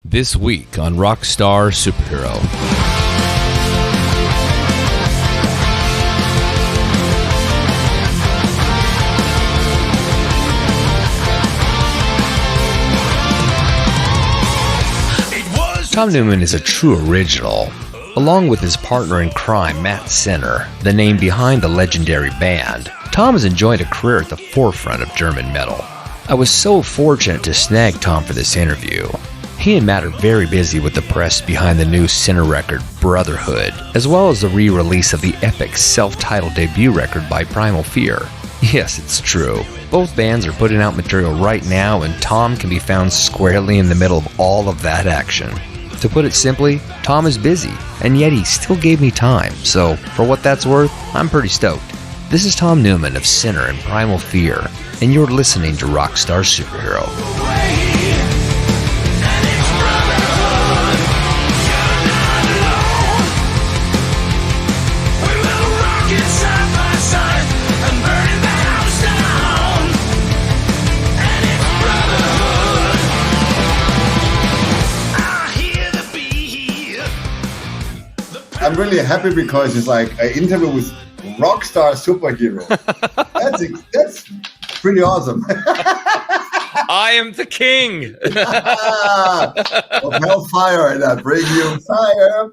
This week on Rockstar Superhero. Tom Naumann is a true original. Along with his partner in crime, Matt Sinner, the name behind the legendary band, Tom has enjoyed a career at the forefront of German metal. I was so fortunate to snag Tom for this interview. He and Matt are very busy with the press behind the new Sinner record, Brotherhood, as well as the re-release of the epic self-titled debut record by Primal Fear. Yes, it's true. Both bands are putting out material right now, and Tom can be found squarely in the middle of all of that action. To put it simply, Tom is busy, and yet he still gave me time, so for what that's worth, I'm pretty stoked. This is Tom Naumann of Sinner and Primal Fear, and you're listening to Rockstar Superhero. I'm really happy because it's like an interview with Rockstar Superhero. That's pretty awesome. I am the king of Hellfire, and I bring you fire.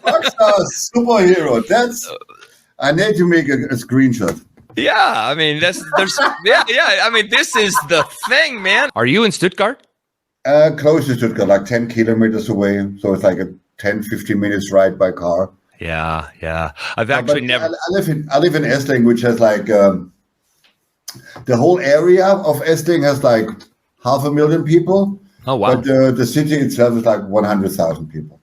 Rockstar Superhero. I need to make a screenshot. Yeah, I mean, there's I mean, this is the thing, man. Are you in Stuttgart? Close to Stuttgart, like 10 kilometers away. So it's like a 10, 15 minutes ride by car. Yeah. I've actually never. I live in Essling, which has like the whole area of Essling has like 500,000 people. Oh wow! But the city itself is like 100,000 people.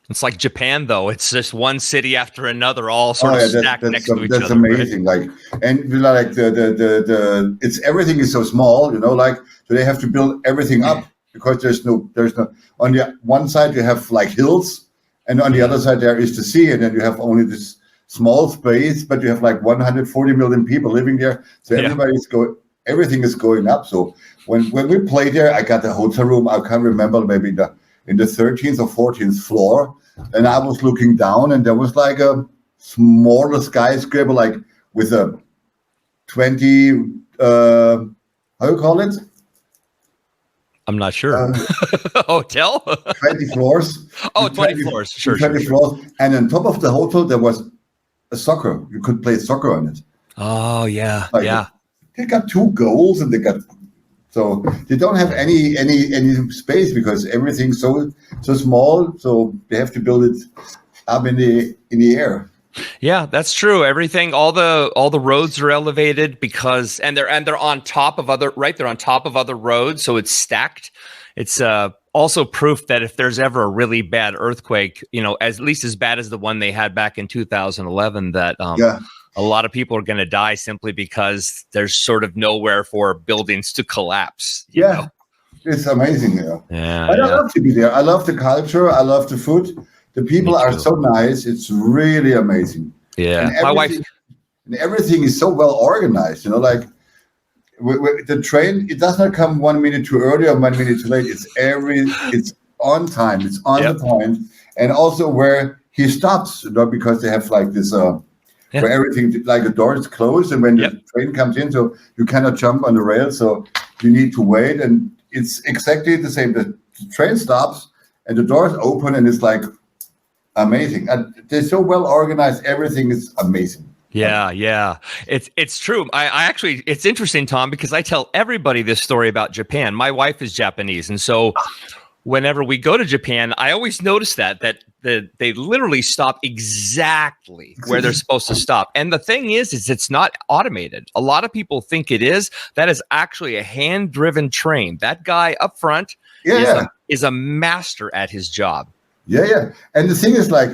It's like Japan, though. It's just one city after another, all sort of stacked next to each other. That's amazing. Right? Like the it's everything is so small, like so they have to build everything up because there's no on the one side you have like hills, and on the other side there is the sea, and then you have only this small space, but you have like 140 million people living there. So everything is going up. So when we played there, I got the hotel room. I can't remember, maybe in the 13th or 14th floor. And I was looking down, and there was like a smaller skyscraper, like with a 20, how you call it? I'm not sure. Hotel? 20 floors. Oh, 20 floors. Sure. Floors. And on top of the hotel, there was a soccer. You could play soccer on it. Oh, yeah. They got 2 goals, and so they don't have any space because everything's so small. So they have to build it up in the air. Yeah, that's true. Everything, all the roads are elevated because they're on top of other They're on top of other roads, so it's stacked. It's also proof that if there's ever a really bad earthquake, at least as bad as the one they had back in 2011, that a lot of people are going to die simply because there's sort of nowhere for buildings to collapse. You know? It's amazing. Yeah, I love to be there. I love the culture. I love the food. The people are so nice. It's really amazing. Yeah, my wife. And everything is so well organized. Like the train, it does not come 1 minute too early or 1 minute too late. It's on time. It's on the point, and also where he stops, because they have like this. Where everything, like the door is closed, and when the train comes in, so you cannot jump on the rail, so you need to wait, and it's exactly the same. The train stops, and the doors open, and it's like amazing. And they're so well organized. Everything is amazing. Yeah. It's true. I actually, it's interesting, Tom, because I tell everybody this story about Japan. My wife is Japanese, and so whenever we go to Japan, I always notice that they literally stop exactly where they're supposed to stop. And the thing is it's not automated. A lot of people think it is. That is actually a hand-driven train. That guy up front is a master at his job. Yeah. And the thing is, like,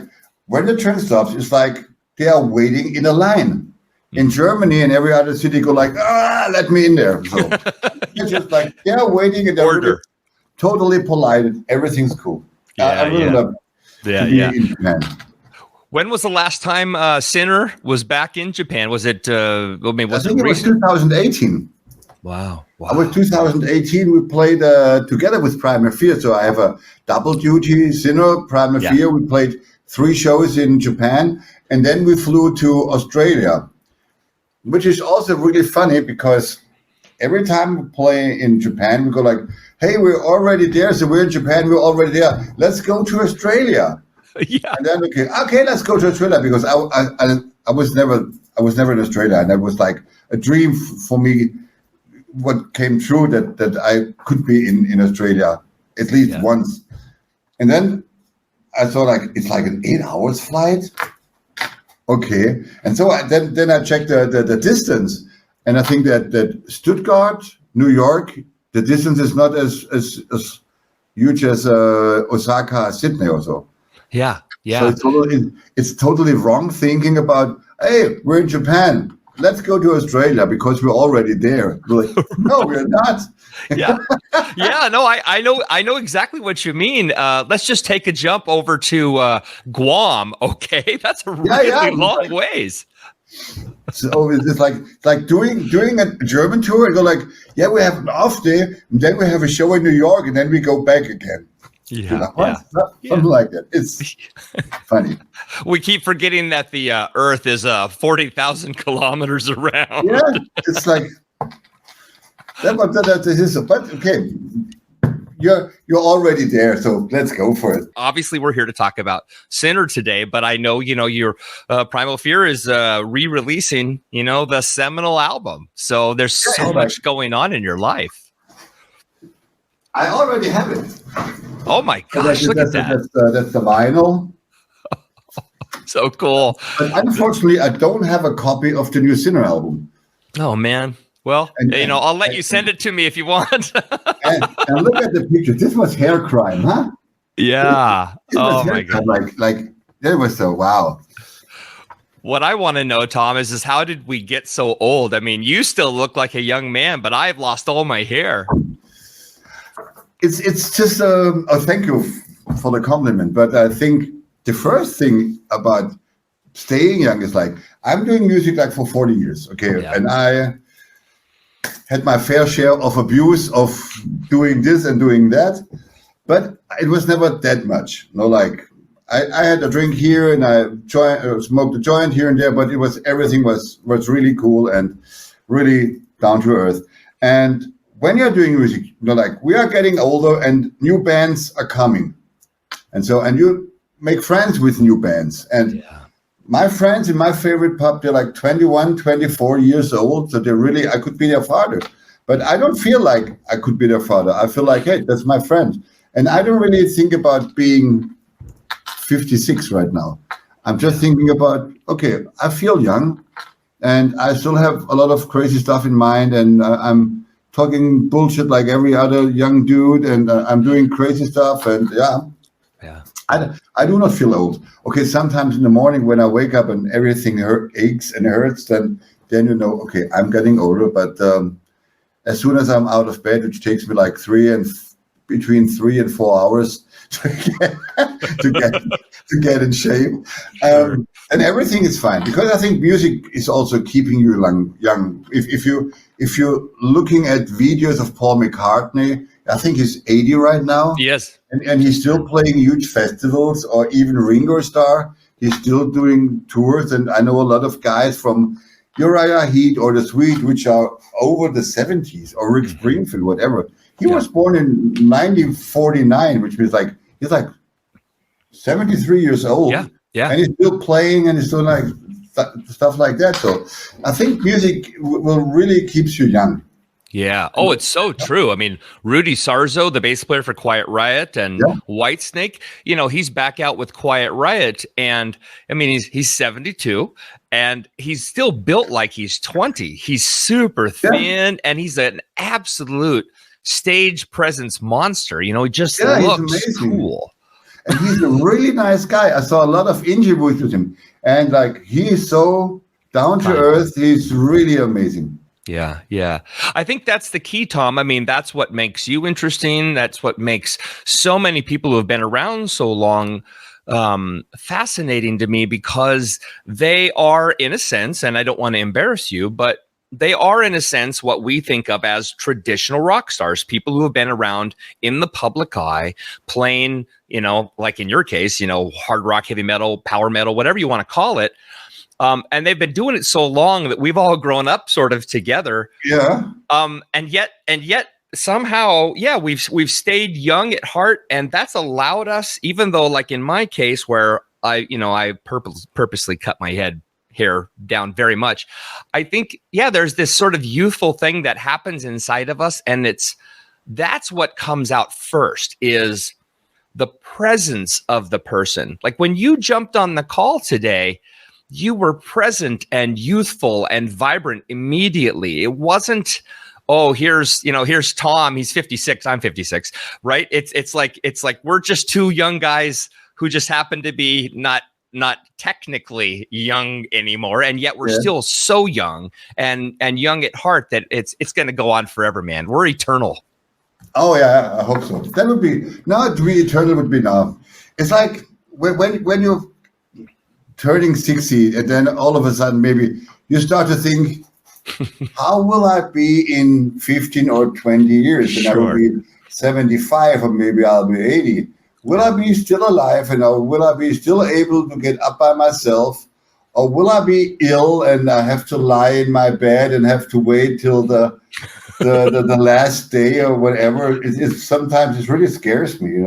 when the train stops, it's like they are waiting in a line. In Germany and every other city go like, let me in there. So it's just like they are waiting and they're totally polite, and everything's cool. I really love to be in Japan. When was the last time Sinner was back in Japan? Was it? I think it was 2018. Wow. Wow. I was 2018. We played together with Primal Fear, so I have a double duty. Sinner, Primal Fear. We played 3 shows in Japan, and then we flew to Australia, which is also really funny because every time we play in Japan, we go like, "Hey, we're already there, so we're in Japan. We're already there. Let's go to Australia." Yeah. And then okay, let's go to Australia because I was never in Australia, and that was like a dream for me. What came true that I could be in Australia at least once, and then I saw like it's like an 8 hours flight. Okay, and so then I checked the distance, and I think that Stuttgart, New York, the distance is not as huge as Osaka, Sydney, or so. Yeah, yeah. So it's totally wrong thinking about, hey, we're in Japan. Let's go to Australia because we're already there. We're like, no, we're not. Yeah. No, I know exactly what you mean. Let's just take a jump over to Guam. Okay, that's a really long ways. So it's like doing a German tour and go like, yeah, we have an off day, and then we have a show in New York, and then we go back again. Something like that. It's funny. We keep forgetting that the Earth is 40,000 kilometers around. Yeah, it's like that is. But okay, you're already there, so let's go for it. Obviously, we're here to talk about Sinner today, but I know your Primal Fear is re-releasing the seminal album. So there's so much going on in your life. I already have it. Oh my gosh, look at that. That's the vinyl. So cool. But unfortunately, I don't have a copy of the new Sinner album. Oh, man. Well, I'll let you send it to me if you want. and look at the picture. This was hair crime, huh? Yeah. Oh, my God. Like, that was so, wow. What I want to know, Tom, is how did we get so old? I mean, you still look like a young man, but I've lost all my hair. It's just thank you for the compliment, but I think the first thing about staying young is like I'm doing music like for 40 years, okay, and I had my fair share of abuse of doing this and doing that, but it was never that much. Like I had a drink here and I smoked a joint here and there, but everything was really cool and really down to earth. And when you're doing music, like we are getting older and new bands are coming. And you make friends with new bands. And my friends in my favorite pub, they're like 21, 24 years old. So I could be their father. But I don't feel like I could be their father. I feel like, hey, that's my friend. And I don't really think about being 56 right now. I'm just thinking about, okay, I feel young and I still have a lot of crazy stuff in mind. And I'm talking bullshit like every other young dude, and I'm doing crazy stuff, and I do not feel old. Okay, sometimes in the morning when I wake up and everything aches and hurts, then okay, I'm getting older. But as soon as I'm out of bed, which takes me like between 3 and 4 hours to get in shape, and everything is fine because I think music is also keeping you young. If you're looking at videos of Paul McCartney, I think he's 80 right now. Yes. And he's still playing huge festivals, or even Ringo Starr. He's still doing tours. And I know a lot of guys from Uriah, Heep, or the Sweet, which are over the 70s, or Rick Springfield, whatever. He was born in 1949, which means like he's like 73 years old. Yeah. And he's still playing and he's still like stuff like that. So I think music will really keeps you young. Yeah. Oh, it's so true. I mean, Rudy Sarzo, the bass player for Quiet Riot and Whitesnake, he's back out with Quiet Riot. And I mean, he's 72 and he's still built like he's 20. He's super thin and he's an absolute stage presence monster. He just looks cool. And he's a really nice guy. I saw a lot of interviews with him. And like, he is so down to earth. He's really amazing. Yeah. I think that's the key, Tom. I mean, that's what makes you interesting. That's what makes so many people who have been around so long fascinating to me, because they are, in a sense, and I don't want to embarrass you, but they are, in a sense, what we think of as traditional rock stars, people who have been around in the public eye, playing, like in your case, hard rock, heavy metal, power metal, whatever you want to call it. And they've been doing it so long that we've all grown up sort of together. Yeah. And yet somehow, we've stayed young at heart, and that's allowed us, even though, like in my case, where I purposely cut my hair down very much. I think, there's this sort of youthful thing that happens inside of us, and that's what comes out first is the presence of the person. Like when you jumped on the call today, you were present and youthful and vibrant immediately. It wasn't, oh, here's Tom, he's 56, I'm 56, right? It's like we're just two young guys who just happen to be not technically young anymore, and yet we're still so young and young at heart that it's going to go on forever, man. We're eternal. Oh yeah, I hope so. That would be now. To be eternal would be now. It's like when you're turning 60, and then all of a sudden maybe you start to think, how will I be in 15 or 20 years? And I will be 75, or maybe I'll be 80. Will I be still alive? Will I be still able to get up by myself? Or will I be ill and I have to lie in my bed and have to wait till the last day or whatever? Sometimes it really scares me,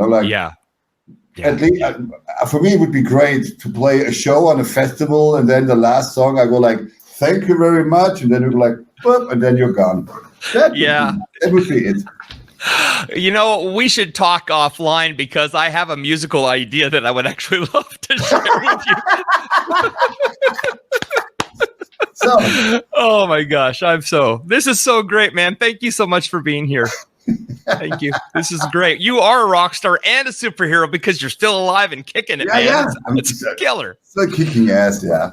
At least for me, it would be great to play a show on a festival, and then the last song I go like, "Thank you very much," and then you go like, "Boop," and then you're gone. That would be it. We should talk offline, because I have a musical idea that I would actually love to share with you. Oh my gosh, this is so great, man. Thank you so much for being here. Thank you. This is great. You are a rock star and a superhero because you're still alive and kicking it, man. Yeah. It's killer. Still kicking ass, yeah.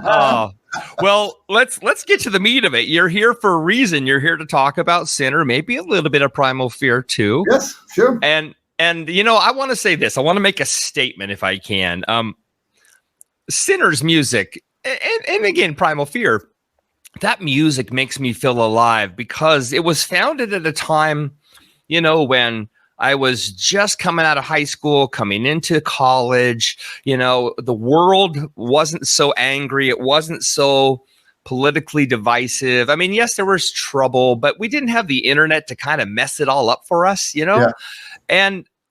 Oh. Well, let's get to the meat of it. You're here for a reason. You're here to talk about Sinner, maybe a little bit of Primal Fear too. Yes, sure. And I want to say this. I want to make a statement if I can. Sinner's music, and again, Primal Fear, that music makes me feel alive because it was founded at a time, when I was just coming out of high school, coming into college. The world wasn't so angry. It wasn't so politically divisive. I mean, yes, there was trouble, but we didn't have the internet to kind of mess it all up for us, Yeah.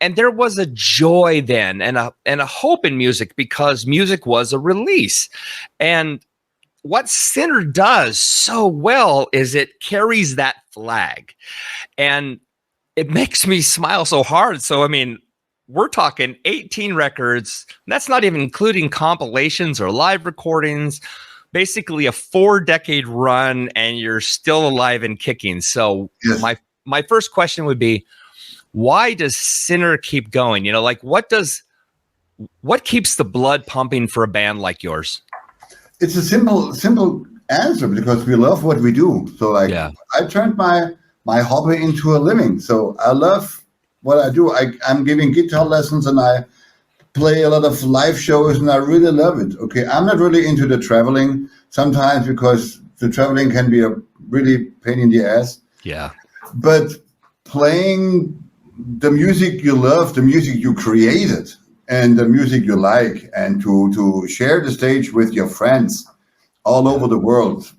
And there was a joy then and a hope in music, because music was a release. And what Sinner does so well is it carries that flag, and it makes me smile so hard. So, I mean, we're talking 18 records. That's not even including compilations or live recordings, basically a 4-decade run, and you're still alive and kicking. So yes. My first question would be, why does Sinner keep going? What keeps the blood pumping for a band like yours? It's a simple answer, because we love what we do. So I turned my hobby into a living. So I love what I do. I'm giving guitar lessons, and I play a lot of live shows, and I really love it. Okay, I'm not really into the traveling sometimes, because the traveling can be a really pain in the ass. Yeah. But playing the music you love, the music you created, and the music you like, and to share the stage with your friends all over the world,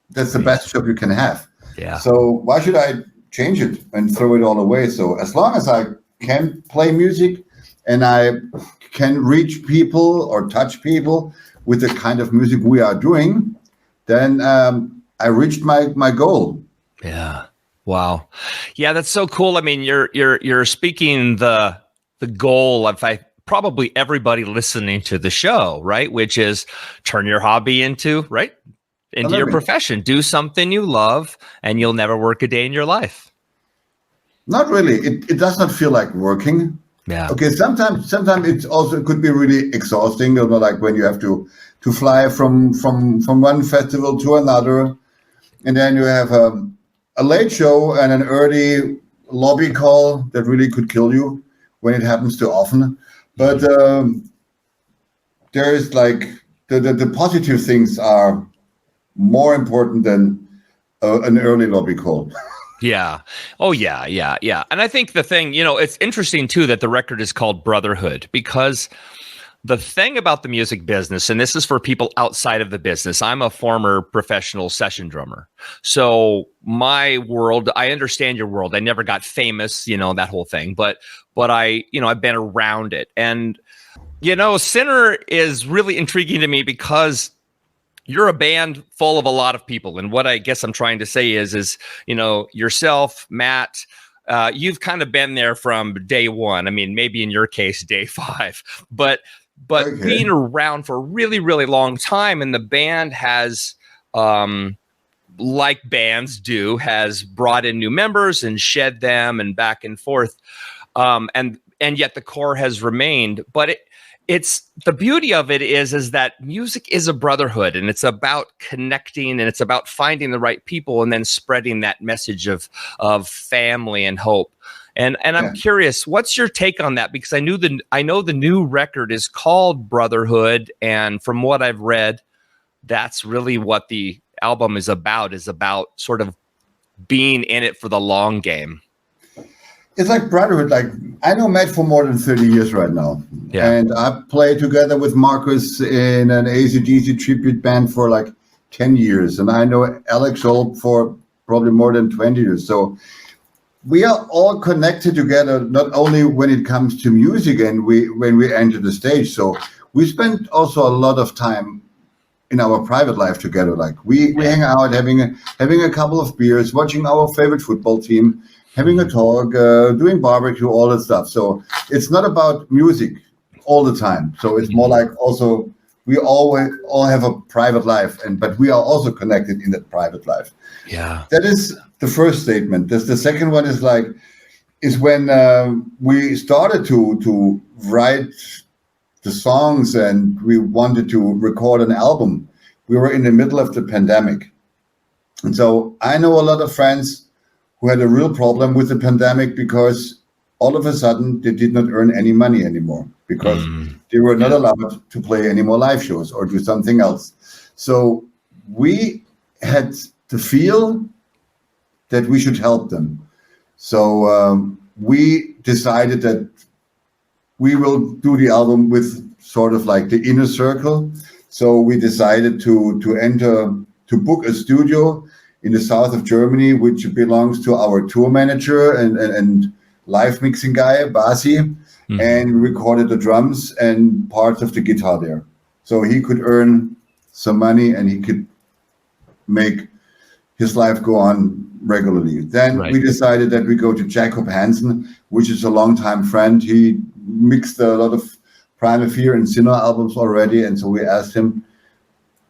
that's the best job you can have. Yeah. So why should I change it and throw it all away? So as long as I can play music and I can reach people or touch people with the kind of music we are doing, then I reached my goal. Yeah. Wow. Yeah, that's so cool. I mean, you're speaking the goal of probably everybody listening to the show, right? Which is turn your hobby into your profession. Do something you love, and you'll never work a day in your life. Not really. It does not feel like working. Yeah. Okay. Sometimes it could be really exhausting. Like when you have to fly from one festival to another, and then you have a late show and an early lobby call that really could kill you when it happens too often. But there is like the positive things are more important than an early lobby call. Yeah. Oh, yeah. And I think the thing, it's interesting, too, that the record is called Brotherhood, because the thing about the music business, and this is for people outside of the business, I'm a former professional session drummer. So my world, I understand your world. I never got famous, that whole thing. But I've been around it. And, Sinner is really intriguing to me because you're a band full of a lot of people. And what I guess I'm trying to say is, yourself, Matt, you've kind of been there from day one. I mean, maybe in your case, day 5, but Okay. being around for a really, really long time. And the band has, like bands do, has brought in new members and shed them and back and forth. And yet the core has remained. But it's the beauty of it is that music is a brotherhood, and it's about connecting, and it's about finding the right people and then spreading that message of family and hope. And I'm curious, what's your take on that? Because I know the new record is called Brotherhood, and from what I've read, that's really what the album is about sort of being in it for the long game. It's like brotherhood. Like, I know Matt for more than 30 years right now. Yeah. And I played together with Marcus in an AC/DC tribute band for like 10 years. And I know Alex Schulp for probably more than 20 years. So we are all connected together, not only when it comes to music and when we enter the stage. So we spend also a lot of time in our private life together. Like we hang out, having a couple of beers, watching our favorite football team, having a talk, doing barbecue, all that stuff. So it's not about music all the time. So it's more like also we all have a private life, but we are also connected in that private life. Yeah. That is the first statement. The second one is when we started to write the songs and we wanted to record an album. We were in the middle of the pandemic. And so I know a lot of friends who had a real problem with the pandemic because all of a sudden they did not earn any money anymore because they were not allowed to play any more live shows or do something else. So we had to feel that we should help them. So we decided that we will do the album with sort of like the inner circle. So we decided to book a studio in the south of Germany, which belongs to our tour manager and live mixing guy, Basi, and recorded the drums and parts of the guitar there. So he could earn some money and he could make his life go on regularly. Then we decided that we go to Jacob Hansen, which is a longtime friend. He mixed a lot of Primal Fear and Sinner albums already. And so we asked him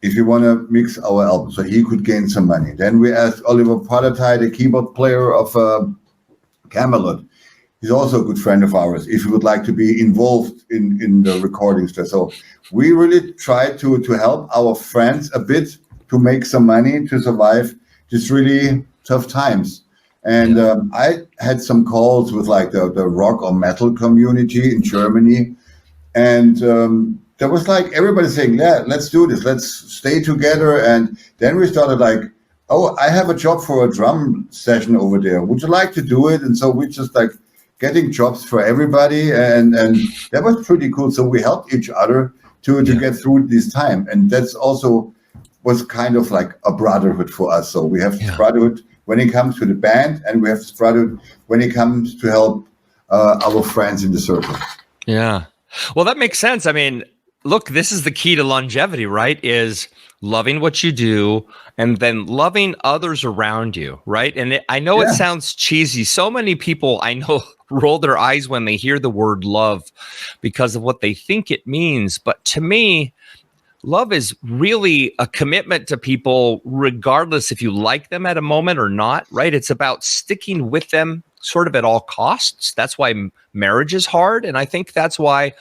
if he want to mix our album so he could gain some money. Then we asked Oliver Podatai, the keyboard player of Camelot. He's also a good friend of ours, if he would like to be involved in the recording stuff. So we really tried to help our friends a bit to make some money to survive just really tough times. And I had some calls with like the rock or metal community in Germany. And there was like everybody saying, yeah, let's do this. Let's stay together. And then we started like, oh, I have a job for a drum session over there. Would you like to do it? And so we just like getting jobs for everybody. And that was pretty cool. So we helped each other to get through this time. And that's also was kind of like a brotherhood for us. So we have this brotherhood when it comes to the band, and we have this brotherhood when it comes to help our friends in the circle. Yeah. Well, that makes sense. I mean, look, this is the key to longevity, right? Is loving what you do and then loving others around you, right? And I know it sounds cheesy. So many people I know roll their eyes when they hear the word love because of what they think it means. But to me, love is really a commitment to people, regardless if you like them at a moment or not, right? It's about sticking with them sort of at all costs. That's why marriage is hard. And I think that's why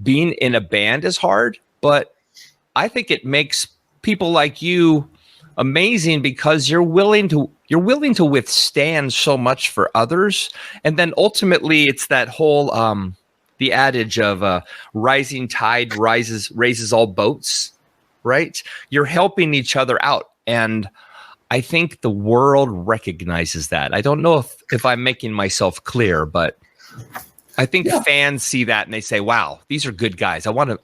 being in a band is hard. But I think it makes people like you amazing because you're willing to withstand so much for others. And then ultimately it's that whole the adage of rising tide raises all boats, right? You're helping each other out. And I think the world recognizes that. I don't know if I'm making myself clear, but I think fans see that and they say, wow, these are good guys. I'm going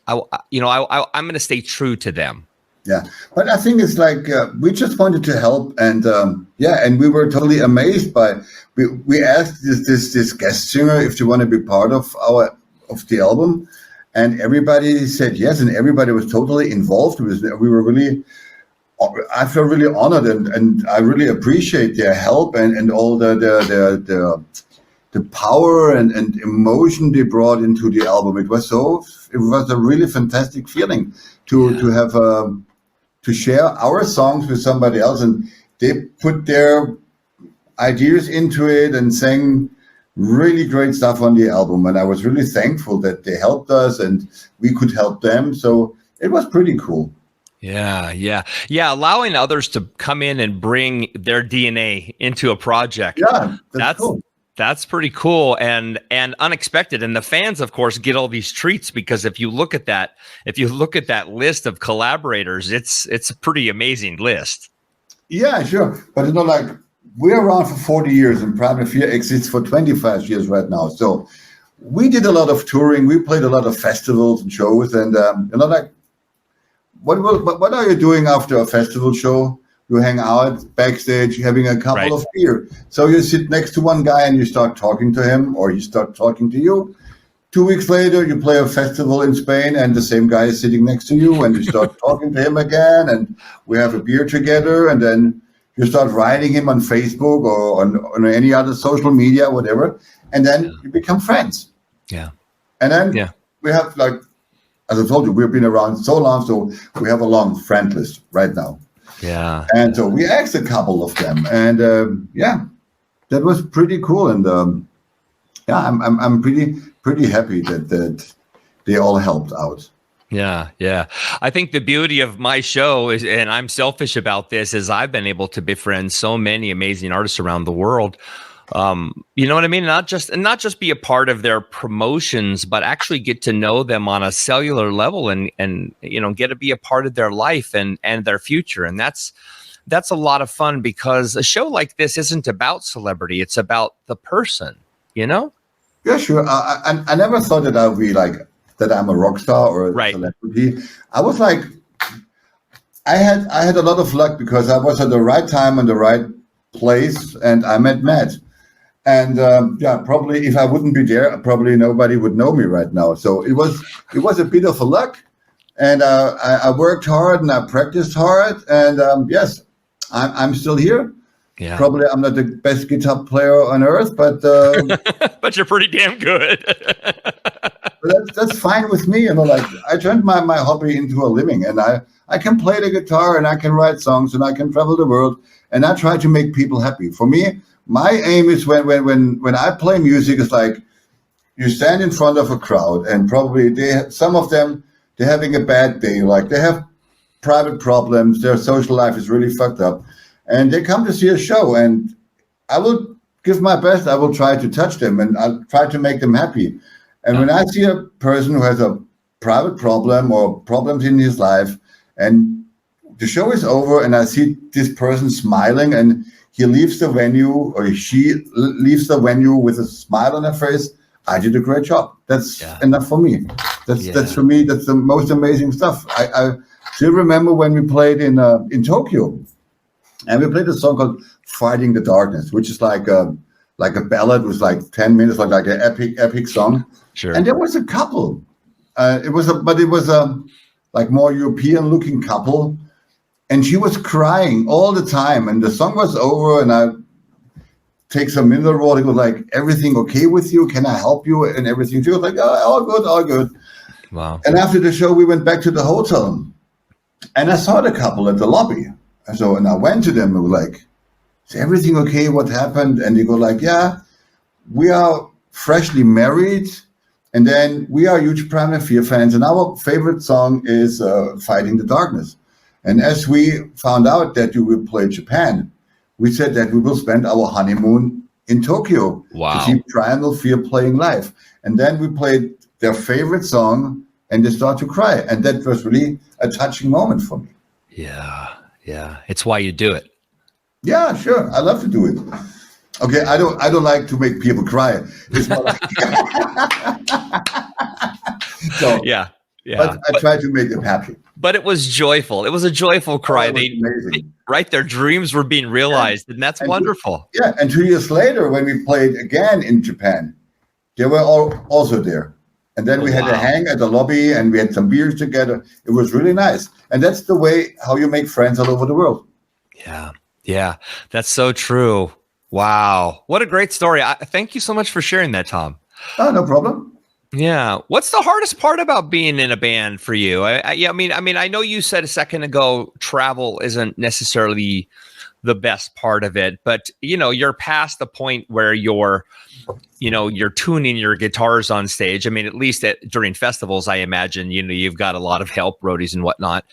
to stay true to them. Yeah, but I think it's like we just wanted to help, and and we were totally amazed by. We asked this guest singer if they want to be part of the album, and everybody said yes, and everybody was totally involved. We were really, I feel really honored, and I really appreciate their help and all the power and emotion they brought into the album. It was a really fantastic feeling to have to share our songs with somebody else, and they put their ideas into it and sang really great stuff on the album. And I was really thankful that they helped us and we could help them. So it was pretty cool. Yeah. Allowing others to come in and bring their DNA into a project. Yeah, that's cool. That's pretty cool and unexpected. And the fans, of course, get all these treats because if you look at that list of collaborators, it's a pretty amazing list. Yeah, sure. But like we're around for 40 years and Primal Fear exists for 25 years right now. So we did a lot of touring. We played a lot of festivals and shows. And like what are you doing after a festival show? You hang out backstage, having a couple of beer. So you sit next to one guy and you start talking to him, or he start talking to you. 2 weeks later, you play a festival in Spain, and the same guy is sitting next to you, and you start talking to him again, and we have a beer together, and then you start writing him on Facebook or on any other social media, whatever, and then you become friends. Yeah. And then we have, like, as I told you, we've been around so long, so we have a long friend list right now. Yeah. And so we asked a couple of them, and that was pretty cool. And I'm pretty happy that they all helped out. Yeah. I think the beauty of my show is, and I'm selfish about this, is I've been able to befriend so many amazing artists around the world. You know what I mean? Not just be a part of their promotions, but actually get to know them on a cellular level and get to be a part of their life and their future. And that's a lot of fun because a show like this isn't about celebrity. It's about the person, Yeah, sure. I never thought that I would be like, that I'm a rock star or a celebrity. I was like, I had a lot of luck because I was at the right time and the right place and I met Matt. And probably if I wouldn't be there, probably nobody would know me right now. So it was a bit of a luck, and I worked hard and I practiced hard, and yes, I'm still here. Yeah. Probably I'm not the best guitar player on earth, but but you're pretty damn good. that's fine with me. Like I turned my hobby into a living, and I can play the guitar and I can write songs and I can travel the world, and I try to make people happy. For me, my aim is when I play music, it's like you stand in front of a crowd and probably some of them, they're having a bad day. Like they have private problems. Their social life is really fucked up. And they come to see a show and I will give my best. I will try to touch them and I'll try to make them happy. And when I see a person who has a private problem or problems in his life and the show is over and I see this person smiling and he leaves the venue or she leaves the venue with a smile on her face, I did a great job. That's enough for me. That's for me, that's the most amazing stuff. I still remember when we played in Tokyo and we played a song called Fighting the Darkness, which is like a ballad with like 10 minutes, like an epic song. Sure. And there was a couple. It was a like more European looking couple. And she was crying all the time. And the song was over and I take some mineral water. He was like, everything okay with you? Can I help you? And everything. She was like, oh, all good. Wow. And after the show, we went back to the hotel. And I saw the couple at the lobby. And I went to them and was like, is everything okay? What happened? And they go like, yeah, we are freshly married. And then we are huge Primal Fear fans. And our favorite song is Fighting the Darkness. And as we found out that you will play Japan, we said that we will spend our honeymoon in Tokyo to see Primal Fear playing live. And then we played their favorite song and they start to cry. And that was really a touching moment for me. Yeah. Yeah. It's why you do it. Yeah, sure. I love to do it. Okay, I don't like to make people cry. It's not like so. Yeah. Yeah. But I try to make them happy. But it was joyful. It was a joyful cry. It was amazing. Right? Their dreams were being realized, and that's wonderful. And 2 years later, when we played again in Japan, they were all also there. And then we had a hang at the lobby, and we had some beers together. It was really nice. And that's the way how you make friends all over the world. Yeah. Yeah. That's so true. Wow. What a great story. Thank you so much for sharing that, Tom. Oh, no problem. Yeah. What's the hardest part about being in a band for you? I mean, I know you said a second ago, travel isn't necessarily the best part of it, but you're past the point where you're tuning your guitars on stage. I mean, at least during festivals, I imagine, you've got a lot of help, roadies and whatnot.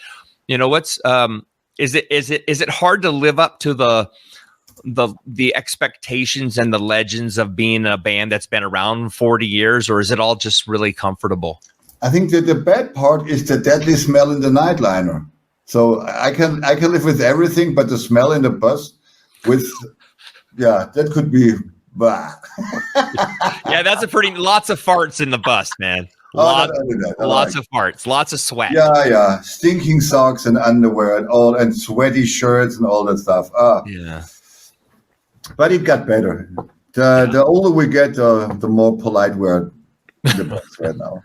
Is it hard to live up to the expectations and the legends of being a band that's been around 40 years, or is it all just really comfortable? I think that the bad part is the deadly smell in the nightliner. So I can live with everything, but the smell in the bus that could be bah. Yeah, that's lots of farts in the bus, man. Lots of farts, lots of sweat. Yeah. Stinking socks and underwear and sweaty shirts and all that stuff. Yeah. But it got better. The older we get, the more polite we're in the bus right now.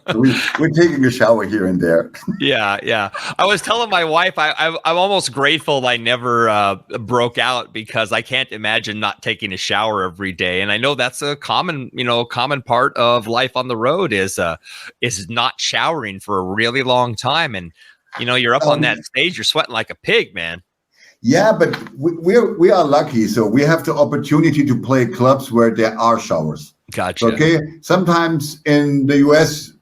So we're taking a shower here and there. Yeah. I was telling my wife I'm almost grateful I never broke out, because I can't imagine not taking a shower every day. And I know that's a common part of life on the road is not showering for a really long time. And you're up on that stage, you're sweating like a pig, man. Yeah, but we are lucky. So we have the opportunity to play clubs where there are showers. Gotcha. Okay. Sometimes in the US,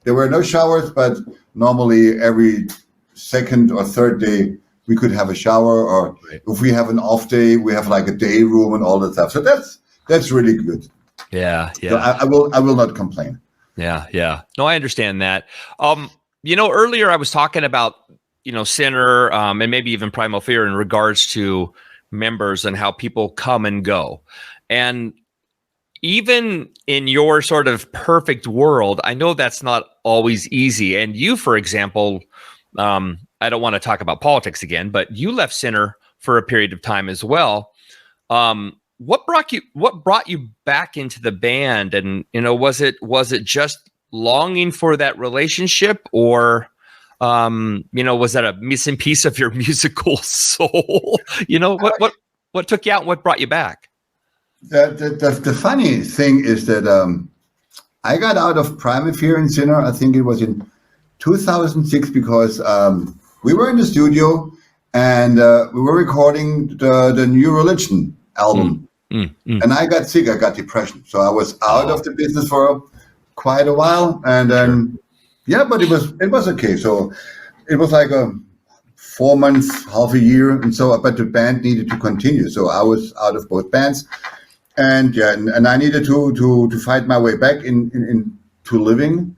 there were no showers, but normally every second or third day, we could have a shower. Or if we have an off day, we have like a day room and all that stuff. So that's really good. Yeah. So I will not complain. Yeah. No, I understand that. Earlier I was talking about Sinner, and maybe even Primal Fear in regards to members and how people come and go. And even in your sort of perfect world, I know that's not always easy. And you, for example, I don't want to talk about politics again, but you left Sinner for a period of time as well. What brought you back into the band? And, was it just longing for that relationship, or was that a missing piece of your musical soul? What took you out and what brought you back? The funny thing is that I got out of Primal Fear and Sinner, I think it was in 2006, because we were in the studio and we were recording the New Religion album. And I got sick, I got depression. So I was out of the business for quite a while. And then, but it was okay. So it was like a 4 months, half a year. And so, but the band needed to continue. So I was out of both bands. And I needed to fight my way back into living.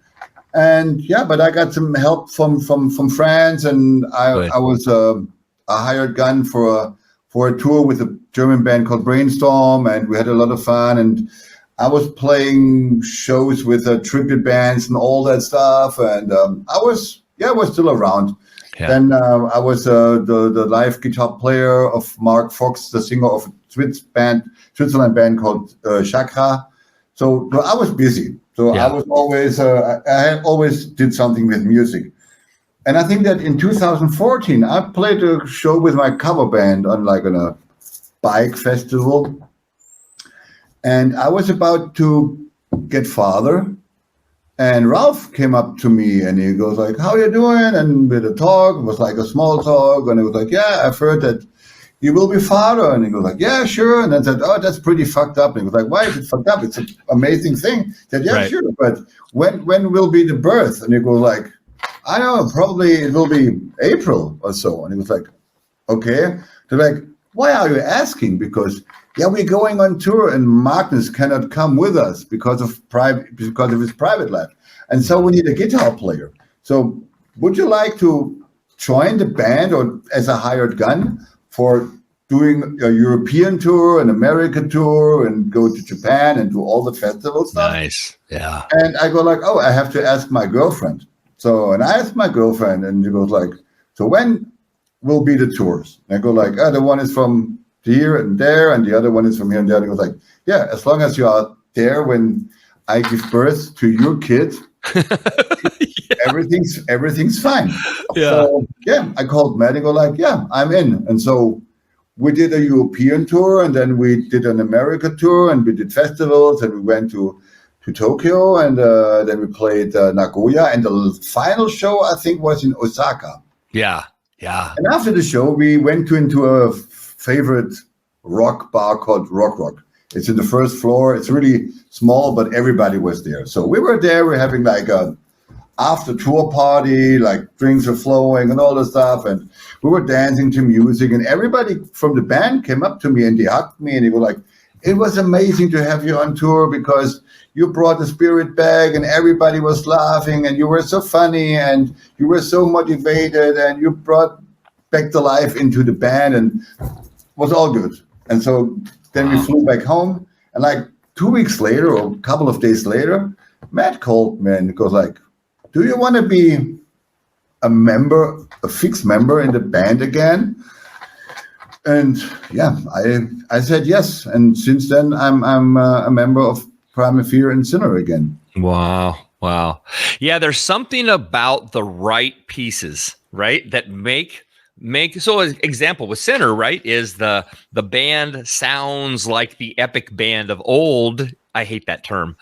And but I got some help from friends, and I was a hired gun for a tour with a German band called Brainstorm, and we had a lot of fun. And I was playing shows with tribute bands and all that stuff. And I was still around. Yeah. Then I was the live guitar player of Mark Fox, the singer of a Switzerland band called Chakra. So I was busy. So I was always, I always did something with music. And I think that in 2014, I played a show with my cover band on a bike festival. And I was about to get farther. And Ralph came up to me and he goes like, "How you doing?" And we had a talk. It was like a small talk. And it was like, "Yeah, I've heard that you will be father." And he goes like, "Yeah, sure." And then said, "Oh, that's pretty fucked up." And he was like, "Why is it fucked up? It's an amazing thing." I said, "Yeah, sure. But when will be the birth?" And he goes like, "I don't know, probably it will be April or so." And he was like, "Okay." They're like, "Why are you asking?" Because we're going on tour and Magnus cannot come with us because of his private life. And so we need a guitar player. So would you like to join the band or as a hired gun for doing a European tour, an American tour, and go to Japan and do all the festival stuff. Nice. Yeah. And I go like, oh, I have to ask my girlfriend. So, and I asked my girlfriend, and she goes like, so when will be the tours? And I go like, oh, the one is from here and there, and the other one is from here and there. And he goes like, yeah, as long as you are there when I give birth to your kid, everything's fine. Yeah. So yeah, I called Matt and go like, yeah, I'm in. And so we did a European tour, and then we did an America tour, and we did festivals, and we went to Tokyo, and then we played Nagoya, and the final show I think was in Osaka. Yeah. Yeah. And after the show, we went into a favorite rock bar called Rock. It's in the first floor. It's really small, but everybody was there. So we were there. We're having like a after tour party, like drinks were flowing and all the stuff. And we were dancing to music, and everybody from the band came up to me and they hugged me and they were like, it was amazing to have you on tour because you brought the spirit back and everybody was laughing and you were so funny and you were so motivated and you brought back the life into the band, and it was all good. And so then we flew back home, and like 2 weeks later or a couple of days later, Matt called me and goes like, do you want to be a fixed member in the band again? And yeah, I said yes. And since then, I'm a member of Primal Fear and Sinner again. Wow. Yeah, there's something about the right pieces, right, that make so an example with Sinner, right, is the band sounds like the epic band of old. I hate that term,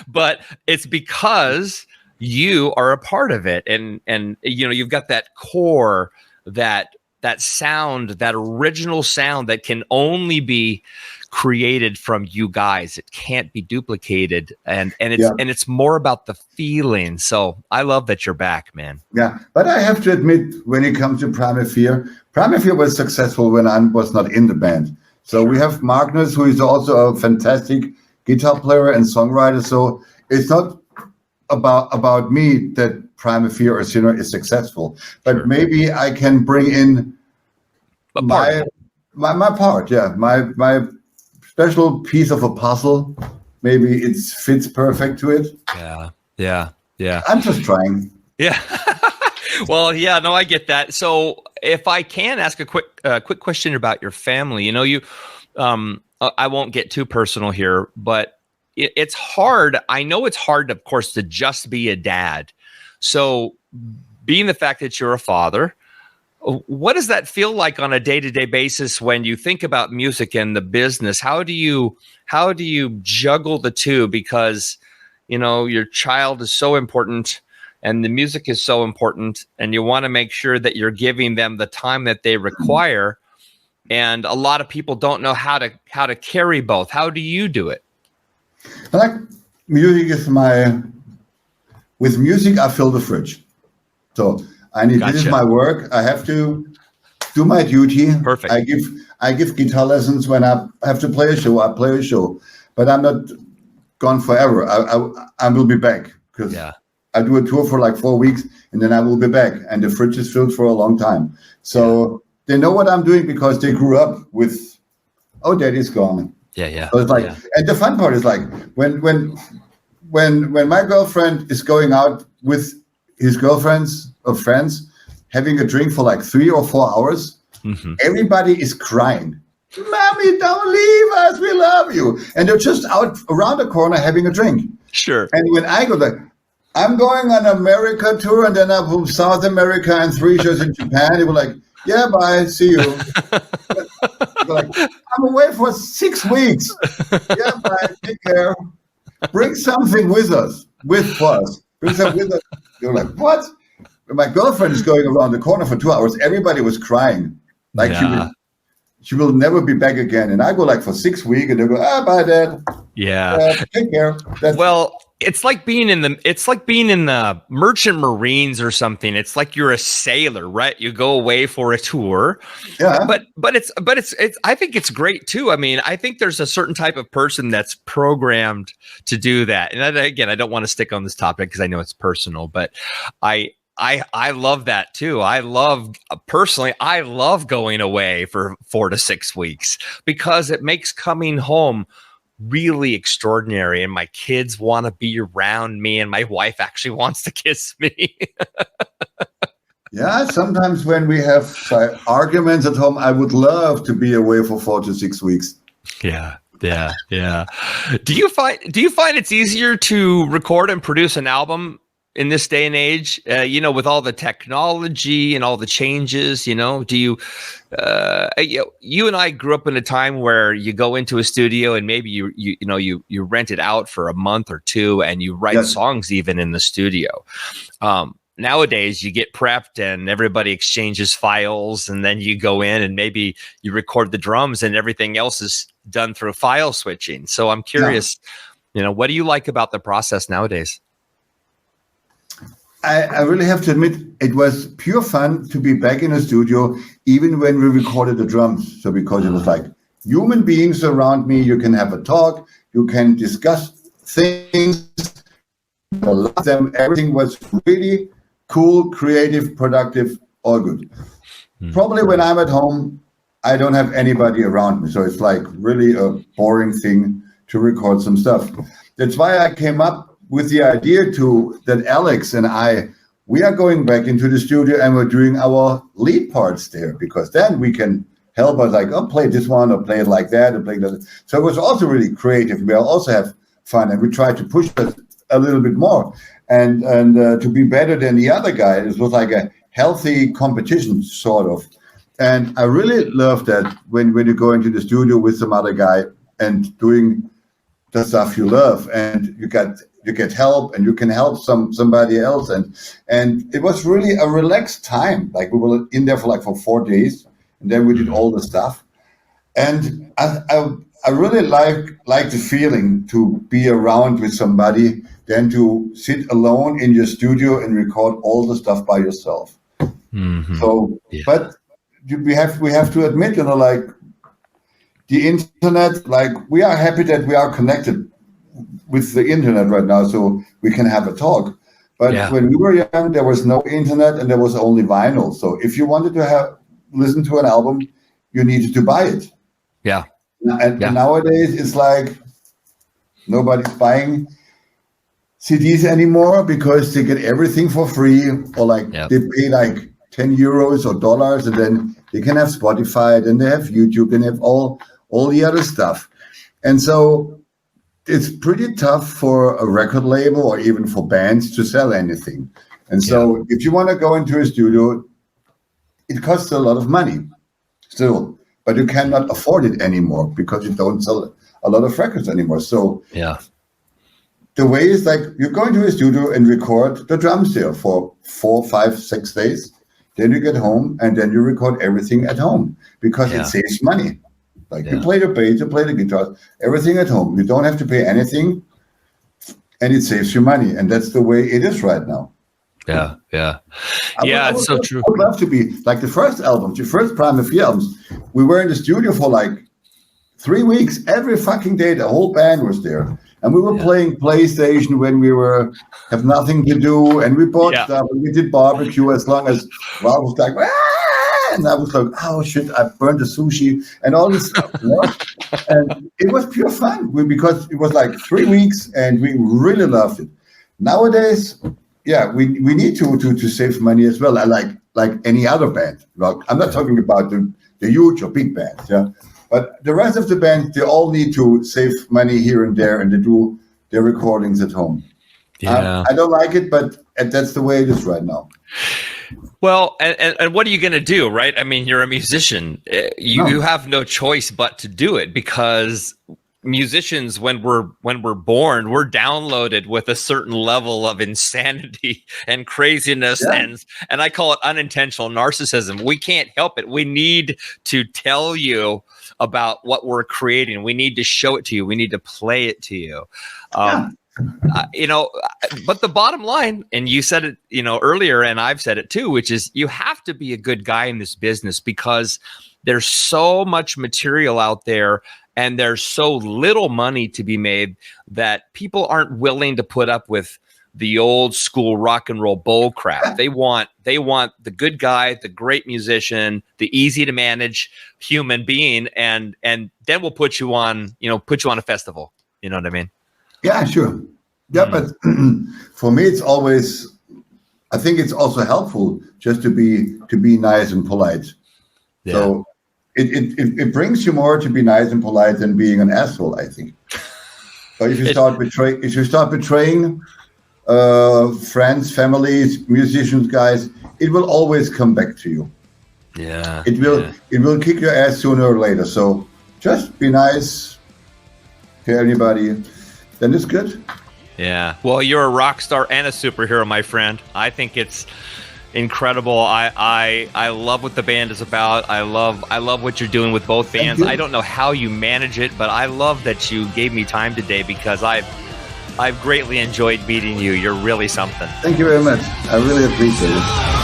but it's because you are a part of it, and you know, you've got that core, that sound, that original sound that can only be created from you guys. It can't be duplicated, and it's more about the feeling. So I love that you're back, man. Yeah, but I have to admit, when it comes to Primal Fear was successful when I was not in the band. So we have Magnus, who is also a fantastic guitar player and songwriter. So it's not about me that Primal Fear or Sinner is successful, but maybe I can bring in my part. Yeah, my special piece of a puzzle. Maybe it fits perfect to it. Yeah. I'm just trying. Yeah. Well, yeah, no, I get that. So if I can ask a quick question about your family, you know, I won't get too personal here, but it's hard. I know it's hard, of course, to just be a dad. So being the fact that you're a father, what does that feel like on a day-to-day basis when you think about music and the business? How do you juggle the two? Because, you know, your child is so important and the music is so important, and you want to make sure that you're giving them the time that they require. And a lot of people don't know how to carry both. How do you do it? I like music with music I fill the fridge. So this is my work. I have to do my duty. Perfect. I give guitar lessons when I have to play a show. I play a show, but I'm not gone forever. I will be back because I do a tour for like 4 weeks and then I will be back, and the fridge is filled for a long time. So they know what I'm doing because they grew up with, oh, daddy's gone. Yeah. So it's like, and the fun part is like when my girlfriend is going out with his girlfriends or friends, having a drink for like 3 or 4 hours, everybody is crying. Mommy, don't leave us. We love you. And they're just out around the corner having a drink. Sure. And when I go there, I'm going on America tour, and then I will South America and 3 shows in Japan. They were like, yeah, bye, see you. Like, I'm away for 6 weeks. Yeah, bye, take care. Bring something with us, Bring something with us. They were like, what? My girlfriend is going around the corner for 2 hours. Everybody was crying. Like she will never be back again. And I go like for 6 weeks, and they go, bye, Dad. Yeah. Take care. It's like being in the Merchant Marines or something. It's like you're a sailor, right? You go away for a tour. Yeah. But it's I think it's great too. I mean, I think there's a certain type of person that's programmed to do that. And again, I don't want to stick on this topic because I know it's personal, but I I love that too. I love going away for 4 to 6 weeks because it makes coming home really extraordinary, and my kids want to be around me, and my wife actually wants to kiss me. Yeah, sometimes when we have arguments at home, I would love to be away for 4 to 6 weeks. Yeah. Do you find it's easier to record and produce an album in this day and age? With all the technology and all the changes. Do you? You and I grew up in a time where you go into a studio and maybe you rent it out for a month or two and you write songs even in the studio. Nowadays, you get prepped and everybody exchanges files, and then you go in and maybe you record the drums and everything else is done through file switching. So I'm curious, what do you like about the process nowadays? I really have to admit, it was pure fun to be back in a studio, even when we recorded the drums. So because it was like human beings around me, you can have a talk, you can discuss things, everything was really cool, creative, productive, all good. Probably when I'm at home, I don't have anybody around me. So it's like really a boring thing to record some stuff. That's why I came up with the idea that Alex and we are going back into the studio and we're doing our lead parts there, because then we can help us like, play this one or play it like that or play that. So it was also really creative. We also have fun and we try to push it a little bit more. And to be better than the other guy, it was like a healthy competition, sort of. And I really love that when you go into the studio with some other guy and doing the stuff you love, and you get help, and you can help somebody else, and it was really a relaxed time. Like we were in there for 4 days, and then we did all the stuff, and I really like the feeling to be around with somebody than to sit alone in your studio and record all the stuff by yourself. Mm-hmm. So, but we have to admit, like the internet, like we are happy that we are connected with the internet right now, so we can have a talk. But when we were young, there was no internet and there was only vinyl. So if you wanted to listen to an album, you needed to buy it. Yeah. And nowadays it's like nobody's buying CDs anymore because they get everything for free, or like they pay like 10 euros or dollars, and then they can have Spotify, then they have YouTube, and they have all the other stuff. And so it's pretty tough for a record label or even for bands to sell anything. And so if you want to go into a studio, it costs a lot of money still, but you cannot afford it anymore because you don't sell a lot of records anymore. So the way is like you go into a studio and record the drums there for 4, 5, 6 days. Then you get home and then you record everything at home because it saves money. Like you play the bass, you play the guitar, everything at home. You don't have to pay anything, and it saves you money. And that's the way it is right now. Yeah. It's so true. I would love to be like the first Primal Fear albums. We were in the studio for like 3 weeks. Every fucking day, the whole band was there. And we were playing PlayStation when we have nothing to do, and we bought stuff, and we did barbecue as long as Val was like, and I was like, oh shit, I burned the sushi and all this stuff, And it was pure fun because it was like 3 weeks, and we really loved it. Nowadays, we need to save money as well. I like any other band. Like, I'm not talking about the huge or big bands, But the rest of the band, they all need to save money here and there, and they do their recordings at home. I don't like it, but that's the way it is right now. Well, and what are you going to do, right? I mean, you're a musician. You have no choice but to do it, because musicians, when we're born, we're downloaded with a certain level of insanity and craziness, and I call it unintentional narcissism. We can't help it. We need to tell you about what we're creating. We need to show it to you. We need to play it to you. But the bottom line, and you said it, earlier, and I've said it too, which is you have to be a good guy in this business, because there's so much material out there and there's so little money to be made that people aren't willing to put up with the old school rock and roll bull crap. They want the good guy, the great musician, the easy to manage human being, and then we'll put you on a festival. You know what I mean? Yeah, sure. Yeah, but for me, it's always. I think it's also helpful just to be nice and polite. Yeah. So it brings you more to be nice and polite than being an asshole, I think. So if you start betraying friends, families, musicians, guys, it will always come back to you. Yeah. It will kick your ass sooner or later. So just be nice to anybody, then it's good. Yeah. Well, you're a rock star and a superhero, my friend. I think it's incredible. I love what the band is about. I love what you're doing with both bands. I don't know how you manage it, but I love that you gave me time today because I've greatly enjoyed meeting you. You're really something. Thank you very much. I really appreciate it.